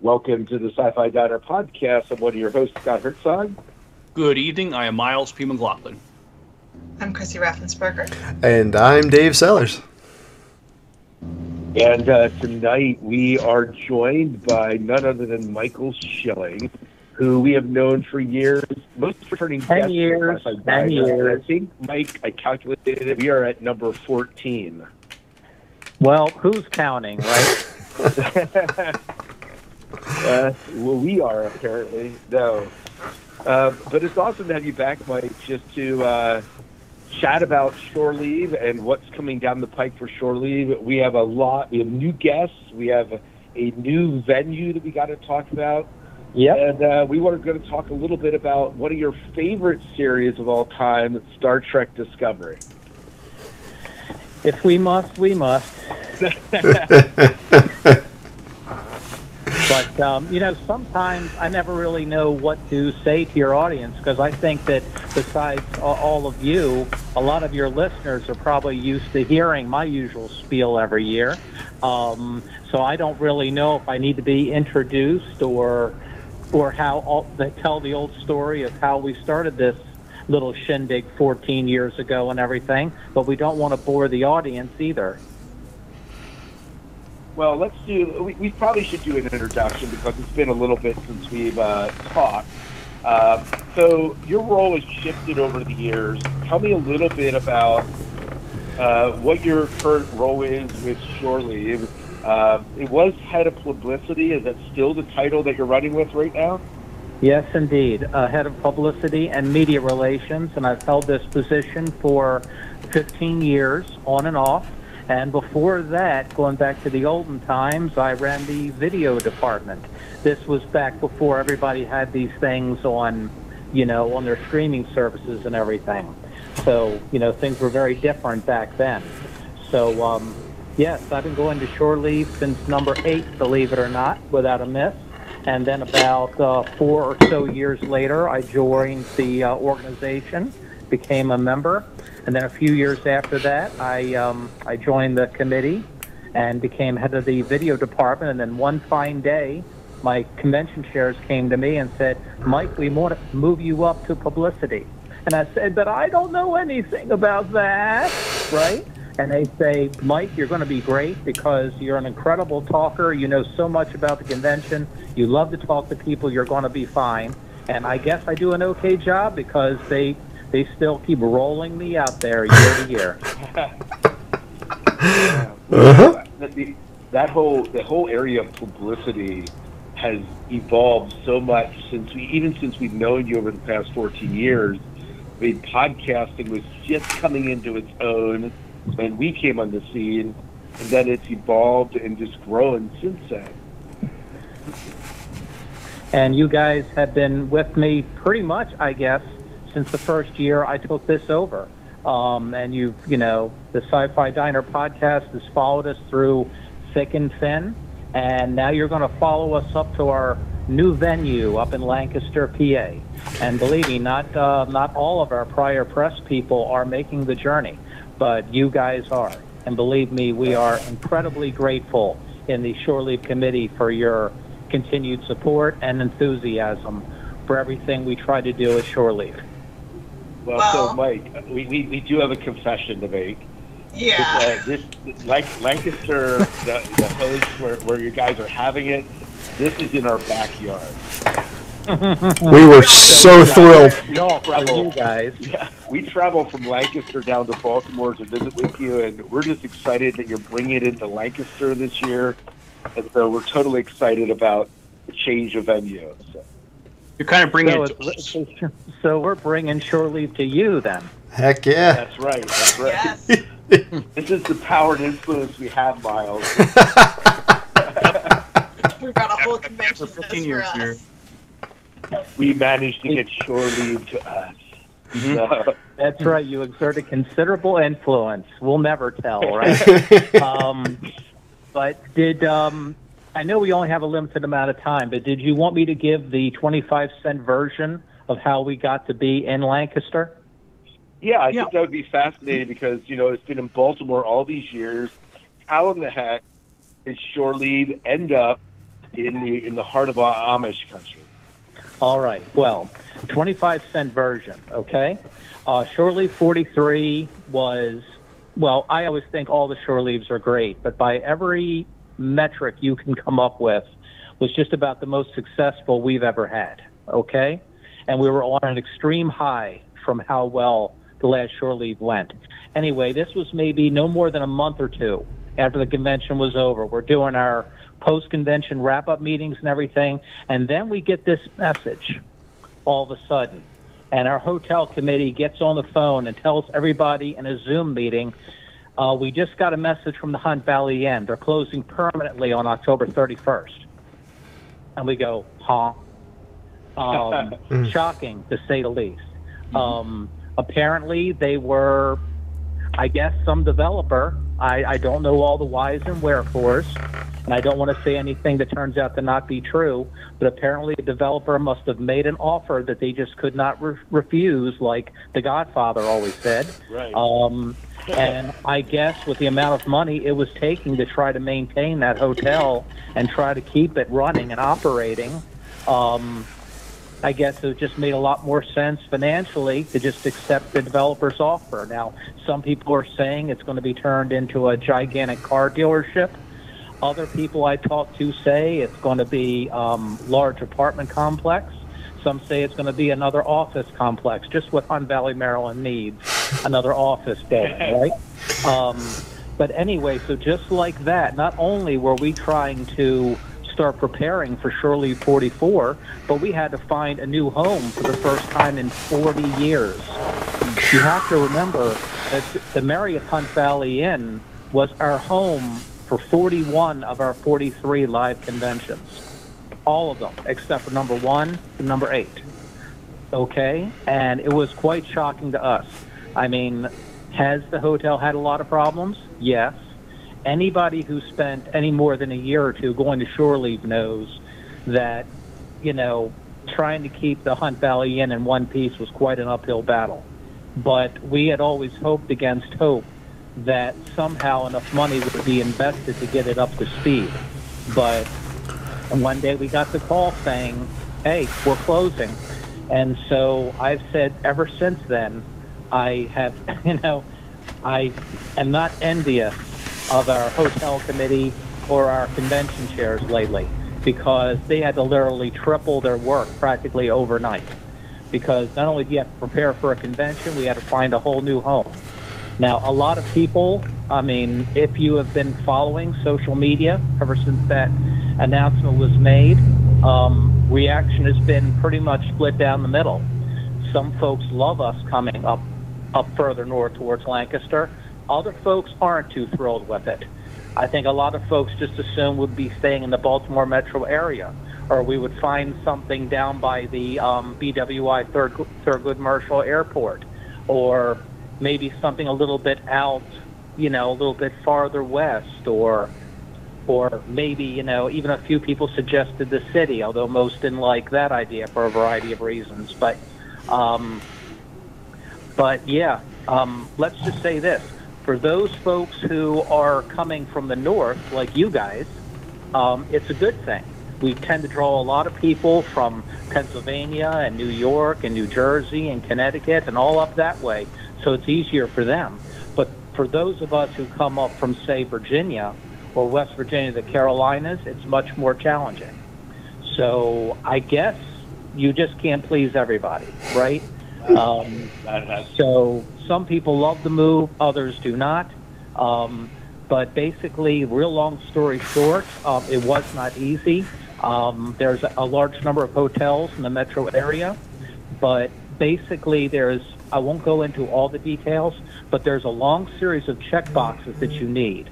Welcome to the SciFi Diner Podcast. I'm one of your hosts, Scott Herzog. Good evening. I am Miles P. McLaughlin. I'm Chrissy Raffensperger. And I'm Dave Sellers. And tonight we are joined by none other than Michael Schilling, who we have known for years, most returning 10 years. 10 years. I think, Mike, I calculated it. We are at number 14. Well, who's counting, right? Well, we are, apparently. No. But it's awesome to have you back, Mike, just to chat about shore leave and what's coming down the pike for shore leave. We have new guests. We have a new venue that we got to talk about. Yeah. And we were going to talk a little bit about one of your favorite series of all time, Star Trek Discovery. If we must, we must. But, sometimes I never really know what to say to your audience, because I think that besides all of you, a lot of your listeners are probably used to hearing my usual spiel every year. So I don't really know if I need to be introduced or how tell the old story of how we started this little shindig 14 years ago and everything, but we don't want to bore the audience either. Well, we probably should do an introduction because it's been a little bit since we've talked. So your role has shifted over the years. Tell me a little bit about what your current role is with Shore Leave. It was Head of Publicity. Is that still the title that you're running with right now? Yes, indeed. Head of Publicity and Media Relations, and I've held this position for 15 years, on and off. And before that, going back to the olden times, I ran the video department. This was back before everybody had these things on their streaming services and everything. So, things were very different back then. So, yes, I've been going to shore leave since number 8, believe it or not, without a miss. And then about 4 or so years later, I joined the organization, became a member. And then a few years after that, I joined the committee and became head of the video department. And then one fine day, my convention chairs came to me and said, Mike, we want to move you up to publicity. And I said, but I don't know anything about that, right? And they say, Mike, you're going to be great because you're an incredible talker. You know so much about the convention. You love to talk to people. You're going to be fine. And I guess I do an okay job because they still keep rolling me out there year to year. The whole area of publicity has evolved so much since we've known you over the past 14 years. I mean, podcasting was just coming into its own when we came on the scene, and then it's evolved and just grown since then. And you guys have been with me pretty much, I guess, since the first year I took this over. And the SciFi Diner Podcast has followed us through thick and thin, and now you're going to follow us up to our new venue up in Lancaster, PA. And believe me, not all of our prior press people are making the journey, but you guys are. And believe me, we are incredibly grateful in the Shore Leave Committee for your continued support and enthusiasm for everything we try to do at Shore Leave. Well, so Mike, we do have a confession to make. Yeah. Lancaster, the host where you guys are having it, this is in our backyard. We were so thrilled. You guys. Yeah, we travel from Lancaster down to Baltimore to visit with you, and we're just excited that you're bringing it into Lancaster this year. And so we're totally excited about the change of venue. So. You're kind of bringing it to us. So we're bringing shore leave to you then. Heck yeah. That's right. Yes. This is the power and influence we have, Miles. We've got a whole convention for 15 years here. We managed to get shore leave to us. Mm-hmm. So. That's right. You exerted considerable influence. We'll never tell, right? But I know we only have a limited amount of time, but did you want me to give the 25-cent version of how we got to be in Lancaster? Yeah, I think that would be fascinating because, it's been in Baltimore all these years. How in the heck did shore leave end up in the heart of Amish country? All right. Well, 25-cent version, okay? Shore Leave 43 was, well, I always think all the shore leaves are great, but by every metric you can come up with, was just about the most successful we've ever had, okay? And we were on an extreme high from how well the last shore leave went. Anyway, this was maybe no more than a month or two after the convention was over. We're doing our post-convention wrap-up meetings and everything, and then we get this message all of a sudden. And our hotel committee gets on the phone and tells everybody in a Zoom meeting, we just got a message from the Hunt Valley Inn. They're closing permanently on October 31st. And we go, huh? Shocking, to say the least. Apparently, they were, I guess, some developer. I don't know all the whys and wherefores, and I don't want to say anything that turns out to not be true, but apparently a developer must have made an offer that they just could not refuse, like The Godfather always said. Right. And I guess with the amount of money it was taking to try to maintain that hotel and try to keep it running and operating, I guess it just made a lot more sense financially to just accept the developer's offer. Now, some people are saying it's going to be turned into a gigantic car dealership. Other people I talked to say it's going to be large apartment complex. Some say it's going to be another office complex, just what Hunt Valley, Maryland needs, another office building, right? But anyway, so just like that, not only were we trying to start preparing for Shore Leave 44, but we had to find a new home for the first time in 40 years. You have to remember that the Marriott Hunt Valley Inn was our home for 41 of our 43 live conventions. All of them, except for number 1 and number 8. Okay? And it was quite shocking to us. I mean, has the hotel had a lot of problems? Yes. Anybody who spent any more than a year or two going to Shore Leave knows that, you know, trying to keep the Hunt Valley Inn in one piece was quite an uphill battle. But we had always hoped against hope that somehow enough money would be invested to get it up to speed. But one day we got the call saying, hey, we're closing. And so I've said ever since then, I have, you know, I am not envious of our hotel committee or our convention chairs lately, because they had to literally triple their work practically overnight. Because not only do you have to prepare for a convention, we had to find a whole new home. Now, a lot of people, I mean, if you have been following social media ever since that announcement was made, reaction has been pretty much split down the middle. Some folks love us coming up further north towards Lancaster. Other folks aren't too thrilled with it. I think a lot of folks just assume we'd be staying in the Baltimore metro area, or we would find something down by the BWI Thurgood Marshall Airport, or maybe something a little bit out, you know, a little bit farther west, or maybe, you know, even a few people suggested the city, although most didn't like that idea for a variety of reasons. But yeah, let's just say this. For those folks who are coming from the north, like you guys, it's a good thing. We tend to draw a lot of people from Pennsylvania and New York and New Jersey and Connecticut and all up that way, so it's easier for them. But for those of us who come up from, say, Virginia or West Virginia, the Carolinas, it's much more challenging. So I guess you just can't please everybody, right? So some people love the move, others do not. But basically, real long story short, it was not easy. There's a large number of hotels in the metro area, but basically I won't go into all the details, but there's a long series of check boxes that you need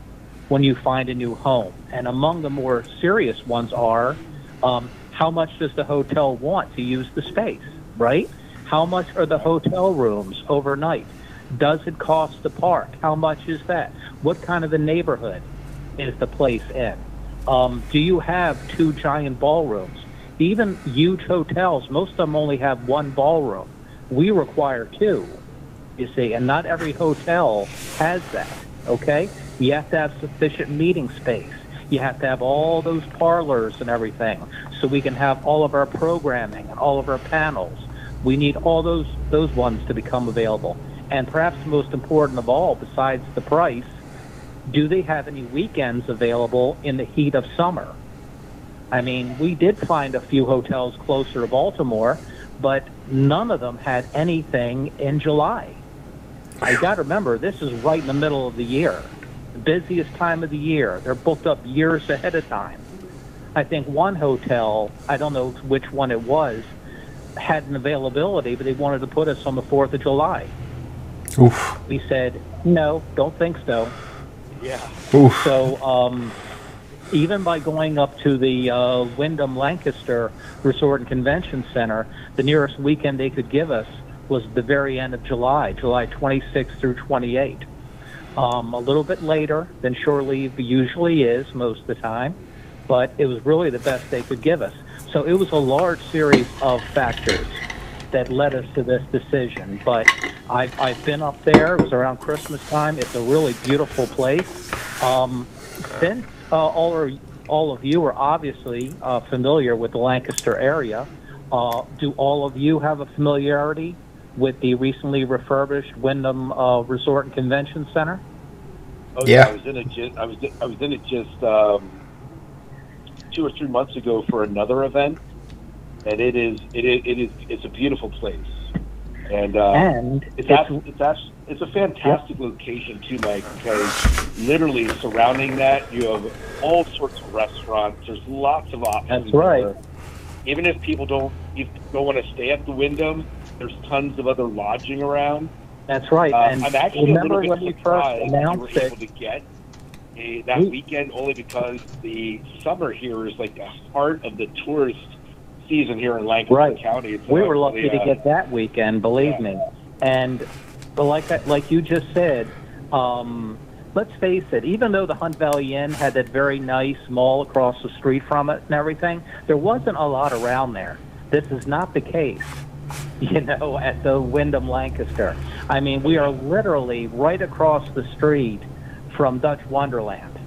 when you find a new home. And among the more serious ones are, how much does the hotel want to use the space, right? How much are the hotel rooms overnight? Does it cost to park? How much is that? What kind of a neighborhood is the place in? Do you have 2 giant ballrooms? Even huge hotels, most of them only have 1 ballroom. We require 2, you see, and not every hotel has that, okay? You have to have sufficient meeting space. You have to have all those parlors and everything so we can have all of our programming and all of our panels. We need all those ones to become available. And perhaps the most important of all, besides the price, do they have any weekends available in the heat of summer? I mean, we did find a few hotels closer to Baltimore, but none of them had anything in July. I got to remember, this is right in the middle of the year, the busiest time of the year. They're booked up years ahead of time. I think one hotel, I don't know which one it was, had an availability, but they wanted to put us on the 4th of July. Oof. We said, no, don't think so. Yeah. Oof. So even by going up to the Wyndham Lancaster Resort and Convention Center, the nearest weekend they could give us was the very end of July 26th through 28th. A little bit later than shore leave usually is most of the time, but it was really the best they could give us. So it was a large series of factors that led us to this decision. But I've been up there. It was around Christmas time. It's a really beautiful place. Since all of you are obviously familiar with the Lancaster area, do all of you have a familiarity with the recently refurbished Wyndham Resort and Convention Center? Oh Yeah. I was in it just 2 or 3 months ago for another event, and it's a beautiful place, and it's a fantastic location too, Mike, because literally surrounding that you have all sorts of restaurants. There's lots of options. That's right. There. Even if people don't want to stay at the Wyndham, there's tons of other lodging around. That's right. And I'm actually remember a little when bit we first surprised we were announced able it? to get that weekend, only because the summer here is like the heart of the tourist season here in Lancaster County. So we were lucky to get that weekend, believe me. And but like you just said, let's face it, even though the Hunt Valley Inn had that very nice mall across the street from it and everything, there wasn't a lot around there. This is not the case, at the Wyndham Lancaster. I mean, we are literally right across the street from Dutch Wonderland.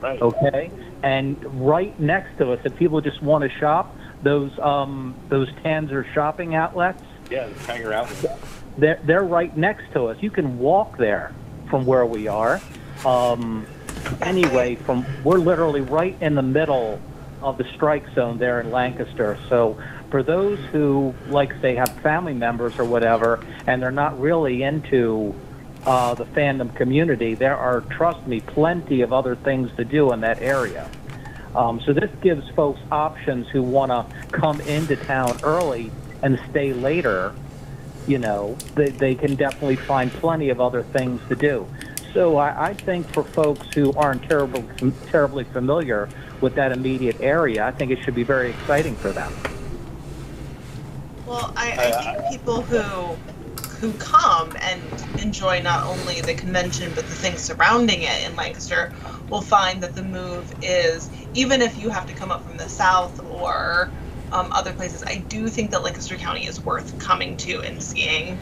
Right. Okay? And right next to us, if people just want to shop, those Tanzer shopping outlets, yeah, the Tanger Outlet. They're right next to us. You can walk there from where we are. Anyway, we're literally right in the middle of the strike zone there in Lancaster. So for those who, like, say, have family members or whatever, and they're not really into the fandom community, there are, trust me, plenty of other things to do in that area. So this gives folks options who want to come into town early and stay later. They can definitely find plenty of other things to do. So I think for folks who aren't terribly familiar with that immediate area, I think it should be very exciting for them. Well, I think people who come and enjoy not only the convention but the things surrounding it in Lancaster will find that the move is, even if you have to come up from the south or other places, I do think that Lancaster County is worth coming to and seeing,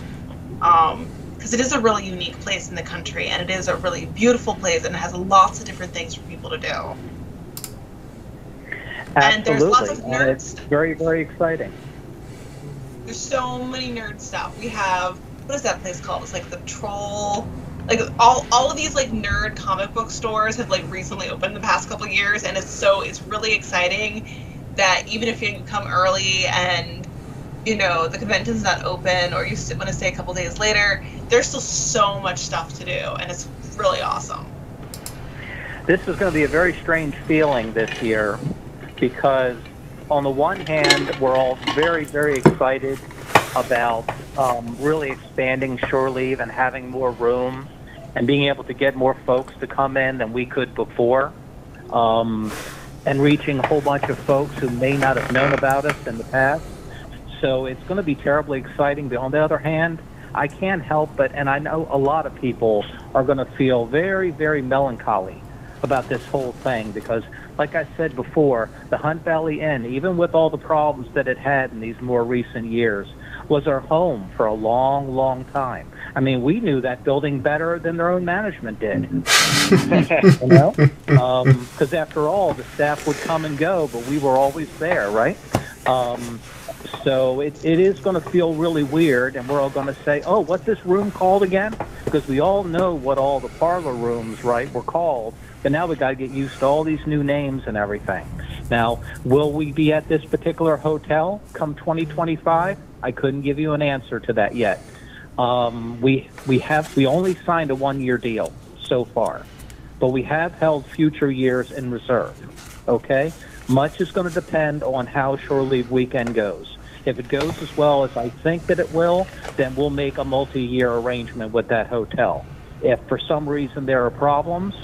because it is a really unique place in the country, and it is a really beautiful place, and it has lots of different things for people to do. Absolutely. And there's lots of nerd and it's stuff. very, very exciting. There's so many nerd stuff. We have, what is that place called? It's like the Troll. Like all of these like nerd comic book stores have like recently opened the past couple of years, and it's really exciting that even if you come early and the convention's not open, or you want to stay a couple days later, there's still so much stuff to do, and it's really awesome. This is going to be a very strange feeling this year, because on the one hand, we're all very, very excited about really expanding shore leave and having more room and being able to get more folks to come in than we could before, and reaching a whole bunch of folks who may not have known about us in the past. So it's going to be terribly exciting. But on the other hand, I can't help but, and I know a lot of people are going to feel very, very melancholy about this whole thing, because, like I said before, the Hunt Valley Inn, even with all the problems that it had in these more recent years, was our home for a long, long time. I mean, we knew that building better than their own management did. You know? Because after all, the staff would come and go, but we were always there, right? So it is going to feel really weird, and we're all going to say, oh, what's this room called again? Because we all know what all the parlor rooms, right, were called, but now we got to get used to all these new names and everything. Now, will we be at this particular hotel come 2025? I couldn't give you an answer to that yet. We only signed a 1-year deal so far, but we have held future years in reserve, okay? Much is going to depend on how Shore Leave Weekend goes. If it goes as well as I think that it will, then we'll make a multi-year arrangement with that hotel. If for some reason there are problems,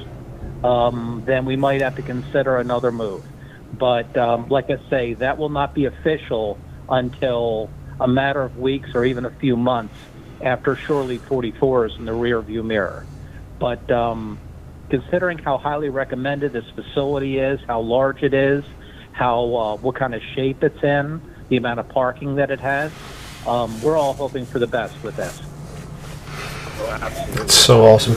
then we might have to consider another move. But like I say, that will not be official until a matter of weeks or even a few months after Shore Leave 44 is in the rear view mirror. But considering how highly recommended this facility is, how large it is, how what kind of shape it's in, the amount of parking that it has, we're all hoping for the best with this. Oh, absolutely. It's so awesome.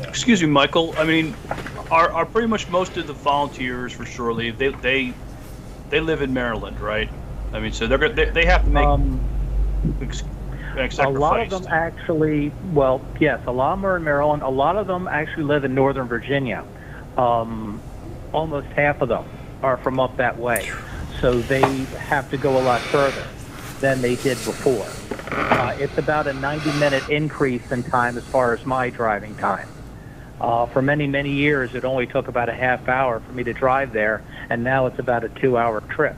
Excuse me, Michael. I mean, are pretty much most of the volunteers for Shore Leave, they live in Maryland, right? I mean, so they have to make sacrifice. A lot of them actually, well, yes, a lot of them are in Maryland. A lot of them actually live in Northern Virginia. Almost half of them are from up that way. So they have to go a lot further than they did before. It's about a 90-minute increase in time as far as my driving time. For many, many years, it only took about a half hour for me to drive there, and now it's about a 2-hour trip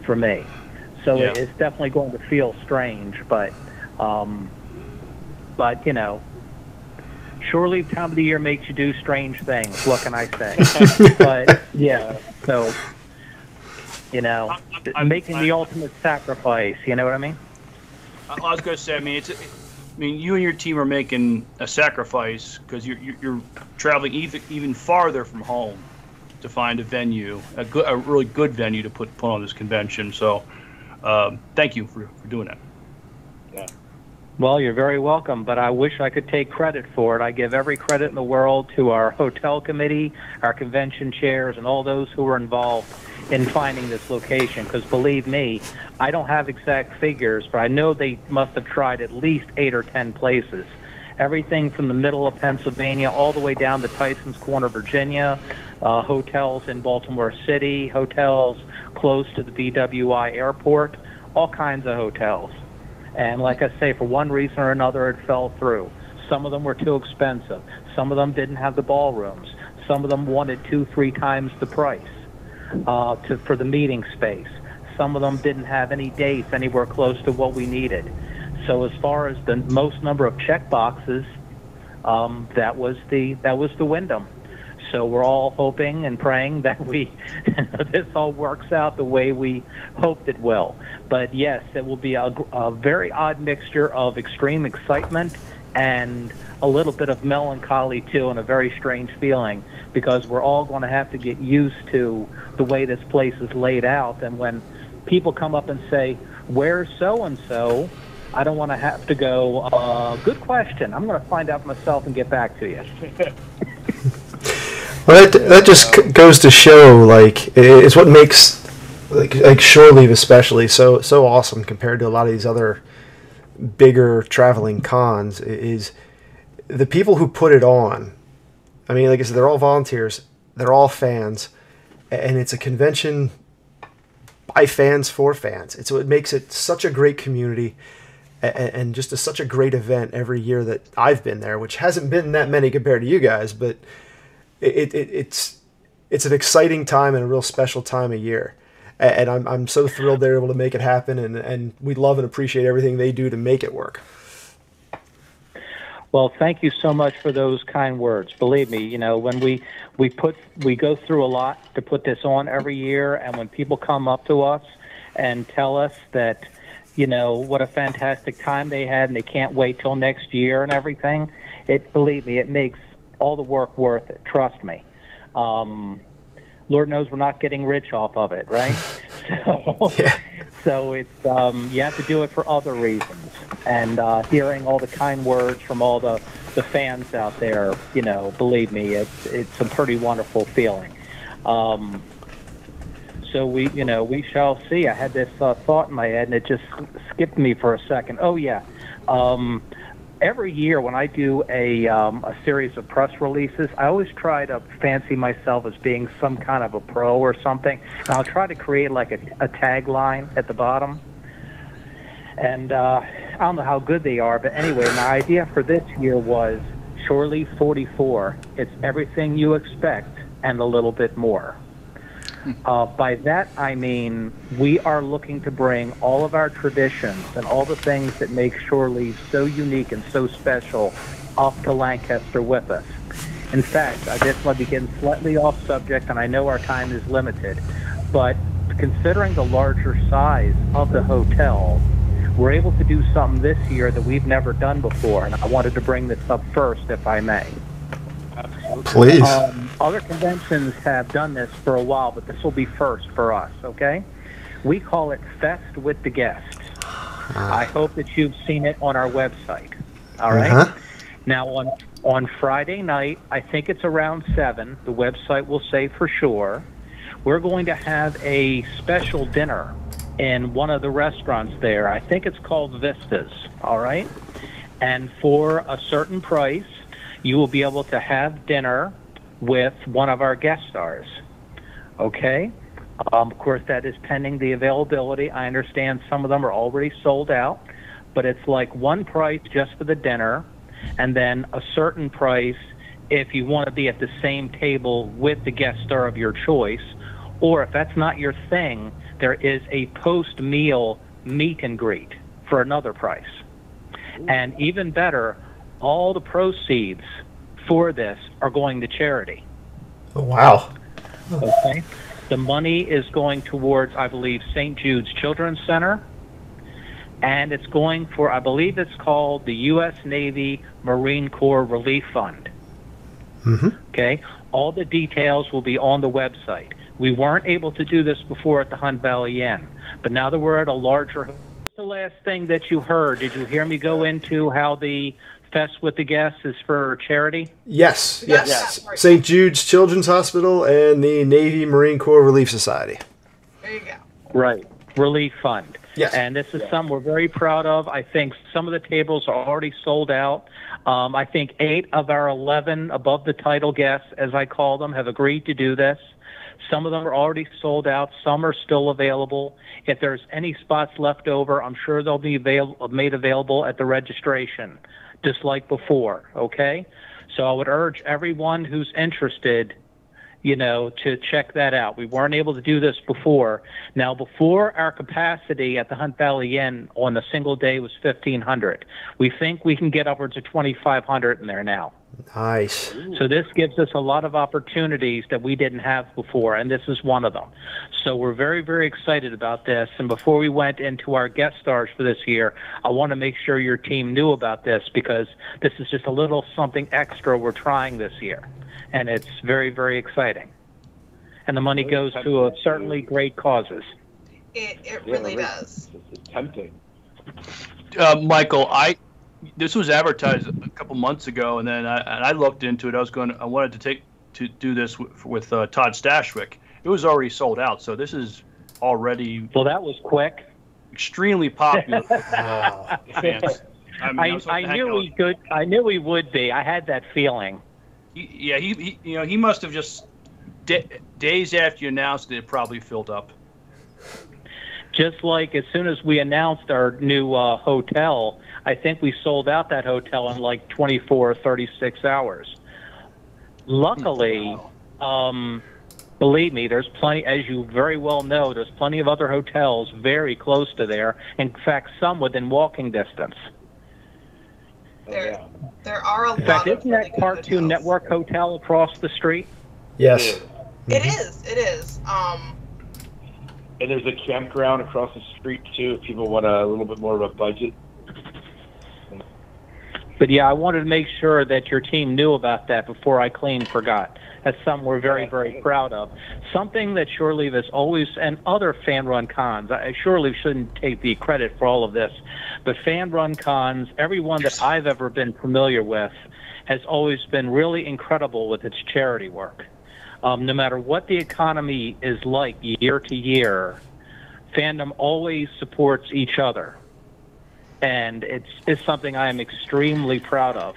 for me. So Yeah. it's definitely going to feel strange, but you know, Shore Leave time of the year makes you do strange things. What can I say? But yeah, so you know, making the ultimate sacrifice. You know what I mean? I was going to say, I mean, you and your team are making a sacrifice because you're traveling even farther from home to find a venue, a really good venue to put on this convention. So, thank you for doing that. Yeah. Well, you're very welcome, but I wish I could take credit for it. I give every credit in the world to our hotel committee, our convention chairs, and all those who were involved in finding this location, because believe me, I don't have exact figures, but I know they must have tried at least 8 or 10 places. Everything from the middle of Pennsylvania all the way down to Tyson's Corner, Virginia, hotels in Baltimore City, hotels close to the BWI airport, all kinds of hotels. And like I say, for one reason or another, it fell through. Some of them were too expensive. Some of them didn't have the ballrooms. Some of them wanted 2-3 times the price for the meeting space. Some of them didn't have any dates anywhere close to what we needed. So as far as the most number of check boxes, that was the Wyndham. So we're all hoping and praying that this all works out the way we hoped it will. But yes, it will be a very odd mixture of extreme excitement and a little bit of melancholy too, and a very strange feeling, because we're all going to have to get used to the way this place is laid out. And when people come up and say, "Where's so-and-so?" I don't want to have to go, good question. I'm going to find out myself and get back to you. Well, that just goes to show, like, it's what makes like Shore Leave especially so awesome compared to a lot of these other bigger traveling cons, is the people who put it on. I mean, like I said, they're all volunteers, they're all fans, and it's a convention by fans for fans. It's what makes it such a great community and just such a great event every year that I've been there, which hasn't been that many compared to you guys, but it's an exciting time and a real special time of year. And I'm so thrilled they're able to make it happen, and we love and appreciate everything they do to make it work. Well, thank you so much for those kind words. Believe me, you know, when we go through a lot to put this on every year, and when people come up to us and tell us that, you know, what a fantastic time they had and they can't wait till next year and everything, believe me, it makes all the work worth it. Trust me. Lord knows we're not getting rich off of it, right? Yeah. So it's you have to do it for other reasons. And hearing all the kind words from all the fans out there, believe me, it's a pretty wonderful feeling. So we shall see. I had this thought in my head, and it just skipped me for a second. Oh yeah. Every year when I do a series of press releases, I always try to fancy myself as being some kind of a pro or something, and I'll try to create like a tagline at the bottom. And I don't know how good they are, but anyway, my idea for this year was Shore Leave 44. It's everything you expect and a little bit more. By that, I mean we are looking to bring all of our traditions and all the things that make Shore Leave so unique and so special up to Lancaster with us. In fact, I just want to begin slightly off subject, and I know our time is limited, but considering the larger size of the hotel, we're able to do something this year that we've never done before, and I wanted to bring this up first, if I may. Please. Other conventions have done this for a while, but this will be first for us, okay? We call it Fest with the Guest. I hope that you've seen it on our website, all right? Uh-huh. Now, on Friday night, I think it's around 7, the website will say for sure, we're going to have a special dinner in one of the restaurants there. I think it's called Vistas, all right? And for a certain price, you will be able to have dinner with one of our guest stars, okay? Of course, that is pending the availability. I understand some of them are already sold out, but it's like one price just for the dinner, and then a certain price if you want to be at the same table with the guest star of your choice, or if that's not your thing, there is a post-meal meet and greet for another price. And even better, all the proceeds for this are going to charity. Oh, wow. Okay. The money is going towards, I believe, St. Jude's Children's Center, and it's going for, I believe it's called the U.S. Navy Marine Corps Relief Fund. Mm-hmm. Okay. All the details will be on the website. We weren't able to do this before at the Hunt Valley Inn, but now that we're at a larger... What's the last thing that you heard? Did you hear me go into how the Fest with the Guests is for charity? Yes. Yes. St. Jude's Children's Hospital and the Navy Marine Corps Relief Society. There you go. Right. Relief Fund. Yes. And this is something we're very proud of. I think some of the tables are already sold out. I think 8 of our 11 above the title guests, as I call them, have agreed to do this. Some of them are already sold out. Some are still available. If there's any spots left over, I'm sure they'll be made available at the registration, just like before, okay? So I would urge everyone who's interested, to check that out. We weren't able to do this before. Now, before, our capacity at the Hunt Valley Inn on a single day was 1,500. We think we can get upwards of 2,500 in there now. Nice. So this gives us a lot of opportunities that we didn't have before, and this is one of them. So we're very, very excited about this. And before we went into our guest stars for this year, I want to make sure your team knew about this, because this is just a little something extra we're trying this year. And it's very, very exciting. And the money goes to certainly great causes. It really does. It's tempting. Michael, this was advertised a couple months ago, and then I looked into it. I wanted to do this with Todd Stashwick. It was already sold out, so this is already. Well, that was quick. Extremely popular. Fans. I knew he would be. I had that feeling. He must have just days after you announced it probably filled up. Just like as soon as we announced our new hotel, I think we sold out that hotel in like 24 or 36 hours. Luckily, believe me, there's plenty, as you very well know, there's plenty of other hotels very close to there. In fact, some within walking distance. There are a lot. In fact, of isn't really that Cartoon hotels. Network Hotel across the street? Yes. It is. And there's a campground across the street, too, if people want a little bit more of a budget. But yeah, I wanted to make sure that your team knew about that before I clean forgot. That's something we're very, very proud of. Something that Shore Leave has always, and other fan-run cons, I surely shouldn't take the credit for all of this, but fan-run cons, everyone that I've ever been familiar with, has always been really incredible with its charity work. No matter what the economy is like year to year, fandom always supports each other. And it's something I am extremely proud of.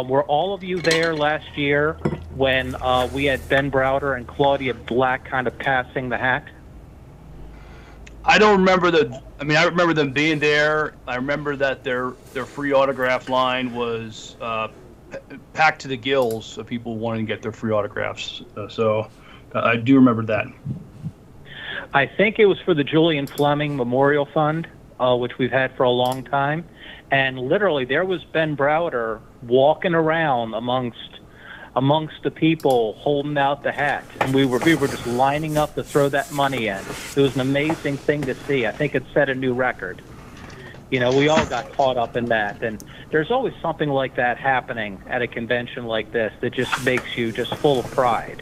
Were all of you there last year when we had Ben Browder and Claudia Black kind of passing the hat? I don't remember I remember them being there. I remember that their free autograph line was packed to the gills of people wanting to get their free autographs. So I do remember that. I think it was for the Julian Fleming Memorial Fund, which we've had for a long time. And literally there was Ben Browder walking around amongst the people holding out the hat. And we were just lining up to throw that money in. It was an amazing thing to see. I think it set a new record. You know, we all got caught up in that. And there's always something like that happening at a convention like this that just makes you just full of pride.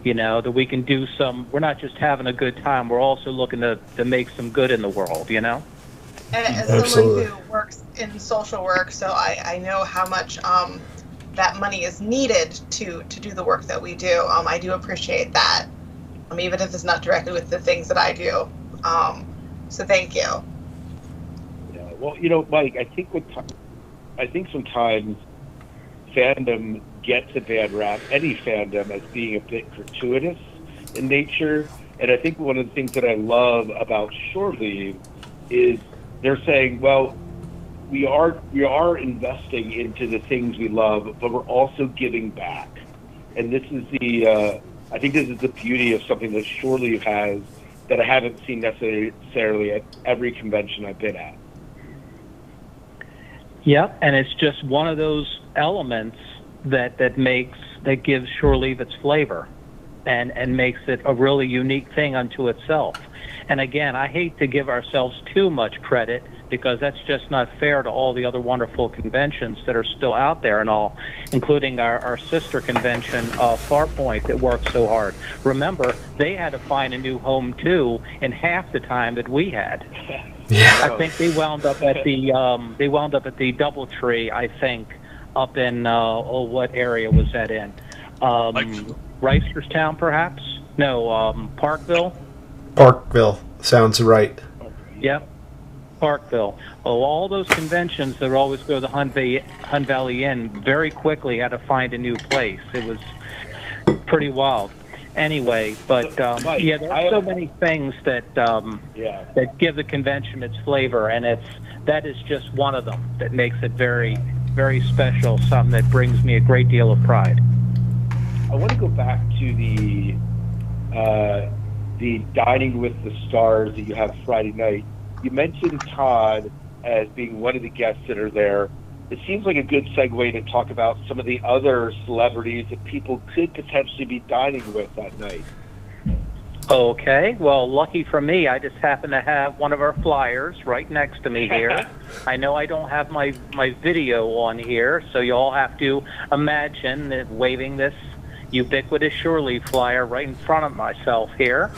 You know, that we can do we're not just having a good time, we're also looking to make some good in the world, you know? And as someone who works in social work, so I know how much that money is needed to do the work that we do. I do appreciate that, even if it's not directly with the things that I do. So thank you. Yeah, well, you know, Mike, I think sometimes fandom gets a bad rap, any fandom, as being a bit gratuitous in nature. And I think one of the things that I love about Shore Leave is they're saying, well, we are investing into the things we love, but we're also giving back. And this is I think this is the beauty of something that Shore Leave has that I haven't seen necessarily at every convention I've been at. Yep, and it's just one of those elements that gives Shore Leave its flavor and makes it a really unique thing unto itself. And again, I hate to give ourselves too much credit because that's just not fair to all the other wonderful conventions that are still out there and all, including our sister convention, Farpoint, that worked so hard. Remember, they had to find a new home too in half the time that we had. Yeah. I think they wound up at the DoubleTree, I think, up in what area was that in? Reisterstown, perhaps? No, Parkville. Parkville sounds right. Yep, Parkville. Oh, all those conventions that always go to the Hun Valley Inn very quickly had to find a new place. It was pretty wild. Anyway, but Mike, yeah, there are so many things that that give the convention its flavor, and that is just one of them that makes it very, very special. Something that brings me a great deal of pride. I want to go back to the Dining with the Stars that you have Friday night. You mentioned Todd as being one of the guests that are there. It seems like a good segue to talk about some of the other celebrities that people could potentially be dining with that night. Okay, well, lucky for me, I just happen to have one of our flyers right next to me here. I know I don't have my video on here, so you all have to imagine that waving this ubiquitous Shore Leave flyer right in front of myself here.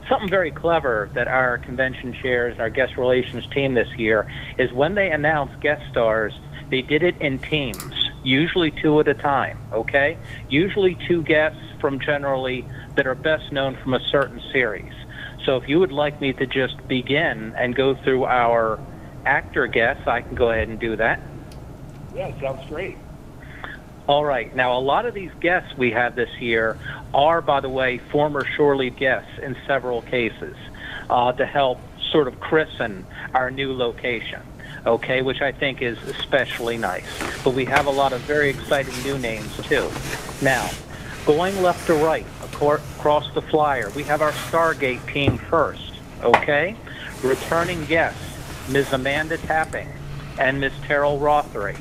Something very clever that our convention chairs and our guest relations team this year is when they announce guest stars, they did it in teams, usually 2 at a time, okay? Usually 2 guests from generally that are best known from a certain series. So if you would like me to just begin and go through our actor guests, I can go ahead and do that. Yeah, sounds great. All right. Now, a lot of these guests we have this year are, by the way, former Shore Leave guests in several cases to help sort of christen our new location, okay, which I think is especially nice. But we have a lot of very exciting new names, too. Now, going left to right, across the flyer, we have our Stargate team first, okay? Returning guests, Ms. Amanda Tapping and Ms. Terrell Rothery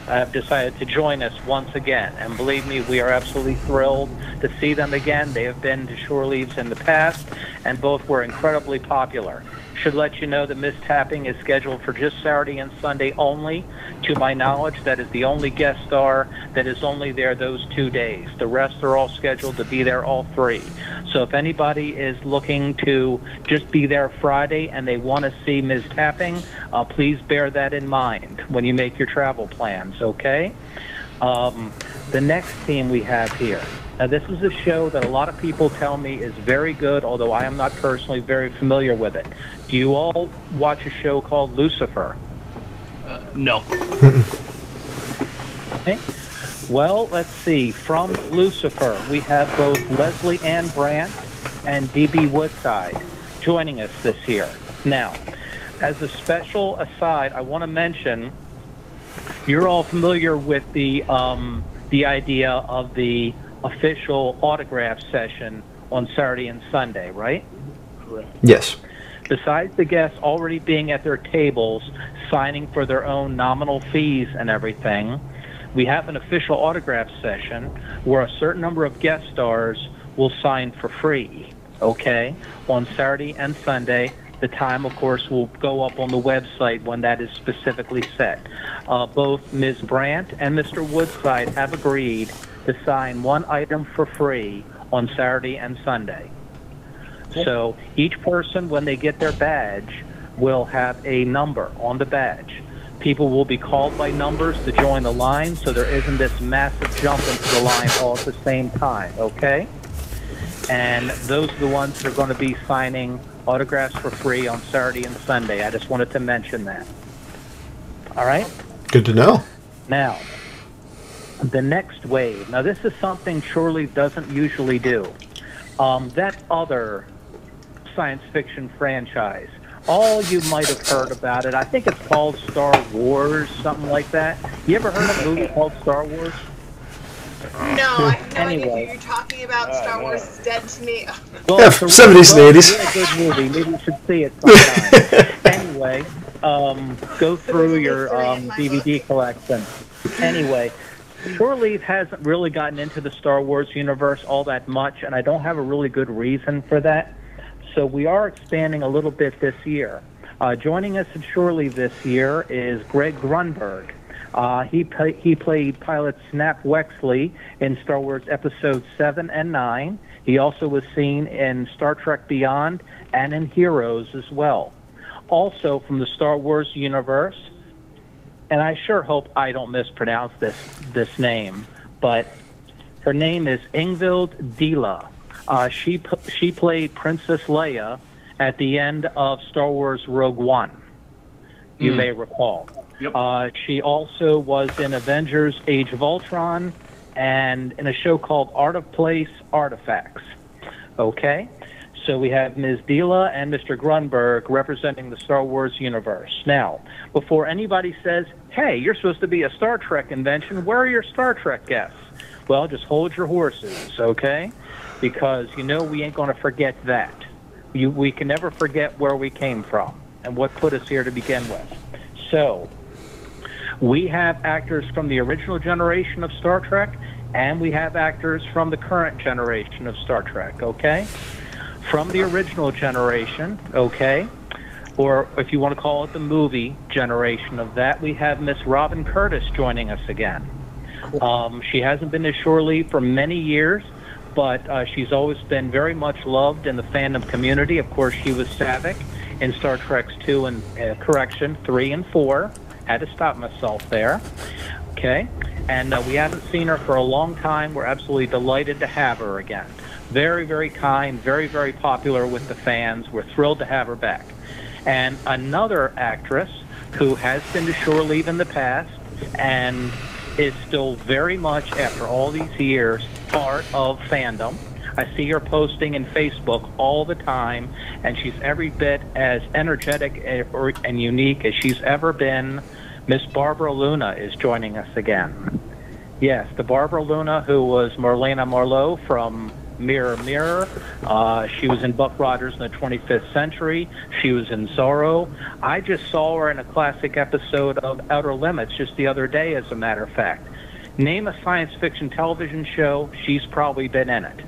have decided to join us once again. And believe me, we are absolutely thrilled to see them again. They have been to Shore Leaves in the past, and both were incredibly popular. Should let you know that Ms. Tapping is scheduled for just Saturday and Sunday only. To my knowledge, that is the only guest star that is only there those 2 days. The rest are all scheduled to be there all 3. So if anybody is looking to just be there Friday and they want to see Ms. Tapping, please bear that in mind when you make your travel plans, okay? The next team we have here. Now, this is a show that a lot of people tell me is very good, although I am not personally very familiar with it. Do you all watch a show called Lucifer? No. Okay. Well, let's see. From Lucifer, we have both Leslie Ann Brandt and D.B. Woodside joining us this year. Now, as a special aside, I want to mention you're all familiar with the idea of the official autograph session on Saturday and Sunday, right? Correct. Yes. Besides the guests already being at their tables, signing for their own nominal fees and everything, we have an official autograph session where a certain number of guest stars will sign for free, okay, on Saturday and Sunday. The time, of course, will go up on the website when that is specifically set. Both Ms. Brandt and Mr. Woodside have agreed to sign one item for free on Saturday and Sunday. So each person, when they get their badge, will have a number on the badge. People will be called by numbers to join the line, so there isn't this massive jump into the line all at the same time, okay? And those are the ones that are going to be signing autographs for free on Saturday and Sunday. I just wanted to mention that. All right? Good to know. Now, the next wave. Now, this is something Shore Leave doesn't usually do. That other science fiction franchise, all you might have heard about it. I think it's called Star Wars, something like that. You ever heard of a movie called Star Wars? No, I have no idea Anyway. who you're talking about. Star Wars is dead to me. Well, Yeah, it's a 70s and really 80s. good movie. Maybe you should see it sometime. Anyway, go through your DVD collection. Anyway, Shore Leave hasn't really gotten into the Star Wars universe all that much, and I don't have a really good reason for that. So we are expanding a little bit this year. Joining us at Shore Leave this year is Greg Grunberg. He played pilot Snap Wexley in Star Wars Episodes 7 and 9. He also was seen in Star Trek Beyond and in Heroes as well. Also from the Star Wars universe, and I sure hope I don't mispronounce this name, but her name is Ingvild Dila. She played Princess Leia at the end of Star Wars Rogue One, you may recall. Yep. She also was in Avengers Age of Ultron and in a show called Art of Place Artifacts. Okay? So we have Ms. Dila and Mr. Grunberg representing the Star Wars universe. Now, before anybody says, hey, you're supposed to be a Star Trek convention, where are your Star Trek guests? Well, just hold your horses, okay? Because, we ain't going to forget that. We can never forget where we came from and what put us here to begin with. So, we have actors from the original generation of Star Trek, and we have actors from the current generation of Star Trek, okay? From the original generation, okay, or if you want to call it the movie generation of that, we have Miss Robin Curtis joining us again. She hasn't been to Shore Leave for many years, but she's always been very much loved in the fandom community. Of course, she was Saavik in Star Trek 2 and 3 and 4. Had to stop myself there. Okay, and we haven't seen her for a long time. We're absolutely delighted to have her again. Very, very kind, very, very popular with the fans. We're thrilled to have her back. And another actress who has been to Shore Leave in the past and is still very much, after all these years, part of fandom. I see her posting in Facebook all the time, and she's every bit as energetic and unique as she's ever been. Miss Barbara Luna is joining us again. Yes, the Barbara Luna who was Marlena Marlowe from Mirror Mirror. She was in Buck Rogers in the 25th Century. She was in Zorro. I just saw her in a classic episode of Outer Limits just the other day, as a matter of fact. Name a science fiction television show, she's probably been in it.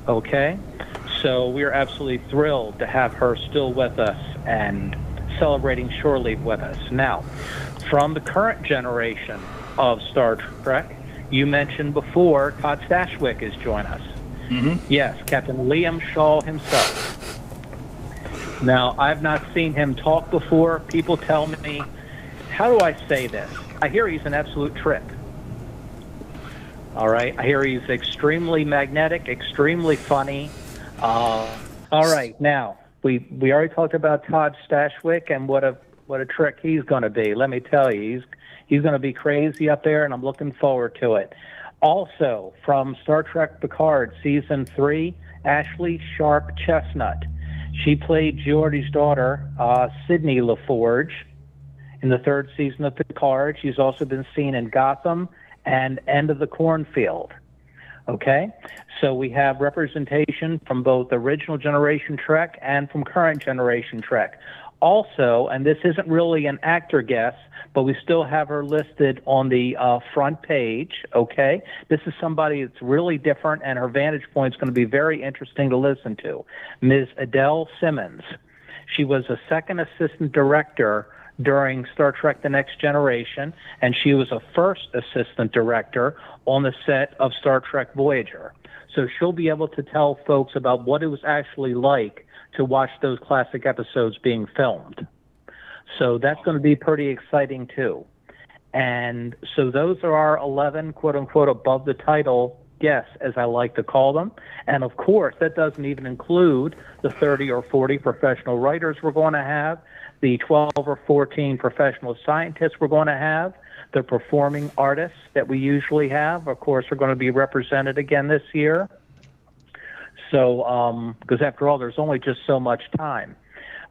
Okay? So we're absolutely thrilled to have her still with us and celebrating shore leave with us. Now, from the current generation of Star Trek, you mentioned before Todd Stashwick is joining us. Mm-hmm. Yes, Captain Liam Shaw himself. Now, I've not seen him talk before. People tell me, how do I say this? I hear he's an absolute trip. All right. I hear he's extremely magnetic, extremely funny. All right. Now, we already talked about Todd Stashwick and what a trick he's going to be. Let me tell you, he's going to be crazy up there, and I'm looking forward to it. Also, from Star Trek Picard Season 3, Ashley Sharp Chestnut. She played Geordi's daughter, Sydney LaForge, in the third season of Picard. She's also been seen in Gotham and End of the Cornfield. Okay? So we have representation from both original generation Trek and from current generation Trek. Also, and this isn't really an actor guess, but we still have her listed on the front page, okay? This is somebody that's really different, and her vantage point is going to be very interesting to listen to. Ms. Adele Simmons. She was a second assistant director during Star Trek The Next Generation, and she was a first assistant director on the set of Star Trek Voyager. So she'll be able to tell folks about what it was actually like to watch those classic episodes being filmed. So that's going to be pretty exciting too. And so those are our 11 quote-unquote above the title guests, as I like to call them. And of course, that doesn't even include the 30 or 40 professional writers we're going to have, the 12 or 14 professional scientists we're going to have, the performing artists that we usually have, of course, are going to be represented again this year. So, because after all, there's only just so much time.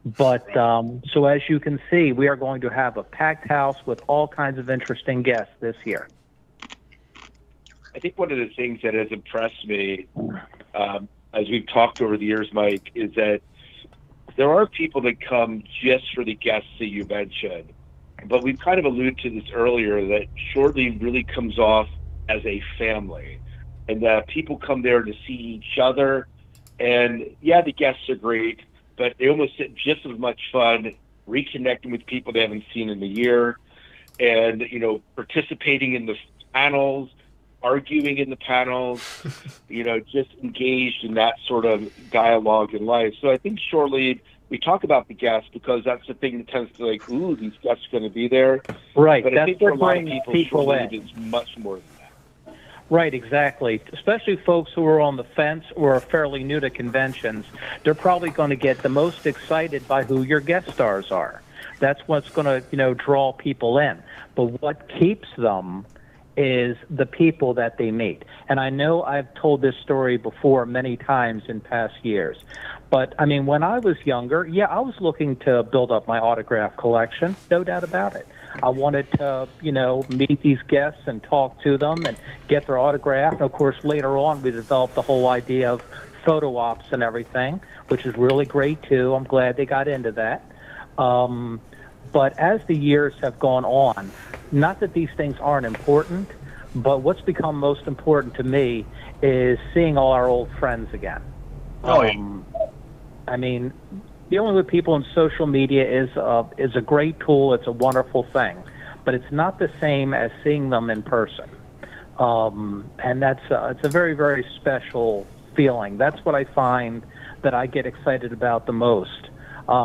But so as you can see, we are going to have a packed house with all kinds of interesting guests this year. I think one of the things that has impressed me, as we've talked over the years, Mike, is that there are people that come just for the guests that you mentioned. But we've kind of alluded to this earlier, that Shore Leave really comes off as a family. And people come there to see each other. And, yeah, the guests are great, but they almost get just as much fun reconnecting with people they haven't seen in a year and, you know, participating in the panels, arguing in the panels, you know, just engaged in that sort of dialogue in life. So I think Shore Leave, we talk about the guests because that's the thing that tends to like, ooh, these guests are going to be there. Right. But I think for a lot of people, Shore Leave is much more than that. Right, exactly. Especially folks who are on the fence or are fairly new to conventions, they're probably going to get the most excited by who your guest stars are. That's what's going to, you know, draw people in. But what keeps them is the people that they meet. And I know I've told this story before many times in past years. But, I mean, when I was younger, yeah, I was looking to build up my autograph collection, no doubt about it. I wanted to, you know, meet these guests and talk to them and get their autograph. And, of course, later on we developed the whole idea of photo ops and everything, which is really great, too. I'm glad they got into that. But as the years have gone on, not that these things aren't important, but what's become most important to me is seeing all our old friends again. I mean, dealing with people on social media is a great tool. It's a wonderful thing, but it's not the same as seeing them in person. And that's it's a very, very special feeling. That's what I find that I get excited about the most.